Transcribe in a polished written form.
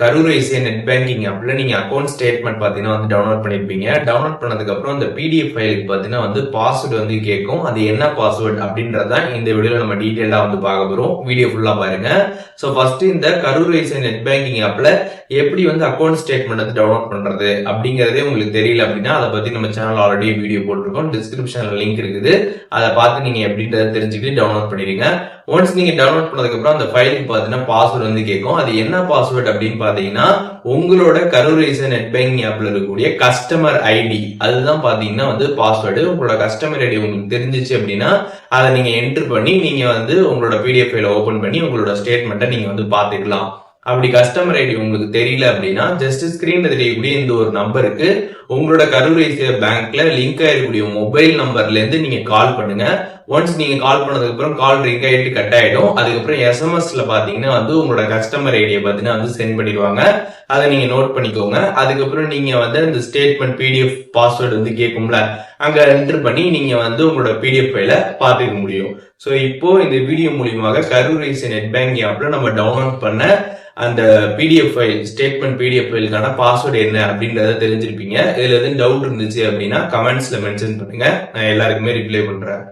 Karur Vysya net banking ஆப்ல நீங்க account statement பாத்தீங்கன்னா டவுன்லோட் பண்ணிருப்பீங்க. டவுன்லோட் பண்ணதுக்கு அப்புறம் அந்த பிடிஎஃப் ஃபைலுக்கு பாத்தீங்கன்னா பாஸ்வேர்டு கேட்கும். அது என்ன பாஸ்வேர்டு அப்படின்றத இந்த வீடியோல நம்ம டீடைலா பார்க்க போறோம். வீடியோ ஃபுல்லா பாருங்க. சோ ஃபர்ஸ்ட் இந்த கரூர் வைஸ்யா நெட் பேங்கிங் ஆப்ல எப்படி அக்கௌண்ட் ஸ்டேட்மெண்ட் டவுன்லோட் பண்றது அப்படிங்கறதே உங்களுக்கு தெரியல அப்படின்னா அதை பத்தி நம்ம சேனல் ஆல்ரெடி வீடியோ போட்டிருக்கோம். டிஸ்கிரிப்ஷன்ல லிங்க் இருக்குது. அதை பார்த்து நீங்க எப்படின்றத தெரிஞ்சுக்கிட்டு டவுன்லோட் பண்ணிடுங்க. ஒன்ஸ் நீங்க டவுன்லோட் பண்ணதுக்கு அப்புறம் அந்த ஃபைலுக்கு பாத்தீங்கன்னா பாஸ்வேர்டு கேட்கும். அது என்ன பாஸ்வேர்டு அப்படின்னு பாத்தீங்கன்னா உங்களோட கரூர் வைஸ்யா நெட் பேங்கிங் ஆப்ல இருக்கக்கூடிய கஸ்டமர் ஐடி அதுதான் பாத்தீங்கன்னா பாஸ்வேர்டு. உங்களோட கஸ்டமர் ஐடி உங்களுக்கு தெரிஞ்சிச்சு அப்படின்னா அதை நீங்க என்டர் பண்ணி நீங்க உங்களோட பிடிஎஃப் ஃபைல ஓபன் பண்ணி உங்களோட ஸ்டேட்மெண்ட்டை நீங்க பாத்துக்கலாம். அப்படி கஸ்டமர் ஐடி உங்களுக்கு தெரியல அப்படின்னா ஜஸ்ட் ஸ்கிரீன்ல தெரியக்கூடிய இந்த ஒரு நம்பருக்கு உங்களோட கரூர் வைஸ்யா பேங்க்ல லிங்க் ஆயிருக்கூடிய மொபைல் நம்பர்ல இருந்து நீங்க கால் பண்ணுங்க. ஒன்ஸ் நீங்க கால் பண்ணதுக்கு அப்புறம் கால் ரிங் ஆயிட்டு கட் ஆயிடும். அதுக்கப்புறம் எஸ்எம்எஸ்ல பாத்தீங்கன்னா உங்களோட கஸ்டமர் ஐடியை பாத்தீங்கன்னா சென்ட் பண்ணிடுவாங்க. அதை நீங்க நோட் பண்ணிக்கோங்க. அதுக்கப்புறம் நீங்க அந்த ஸ்டேட்மெண்ட் பிடிஎஃப் பாஸ்வேர்டு கேட்கும்ல அங்க என்டர் பண்ணி நீங்க உங்களோட பிடிஎஃப் ஃபைல பாத்துக்க முடியும். சோ இப்போ இந்த வீடியோ மூலியமாக கரூர் வைஸ்யா நெட் பேங்கிங் ஆப்ல நம்ம டவுன்லோட் பண்ண அந்த பிடிஎஃப் ஃபைல் ஸ்டேட்மெண்ட் பிடிஎஃப் ஃபைலுக்கான பாஸ்வேர்டு என்ன அப்படின்றத தெரிஞ்சிருப்பீங்க. இதுல எதுவும் டவுட் இருந்துச்சு அப்படின்னா கமெண்ட்ஸ்ல மென்ஷன் பண்ணுங்க. நான் எல்லாருக்குமே ரிப்ளை பண்றேன்.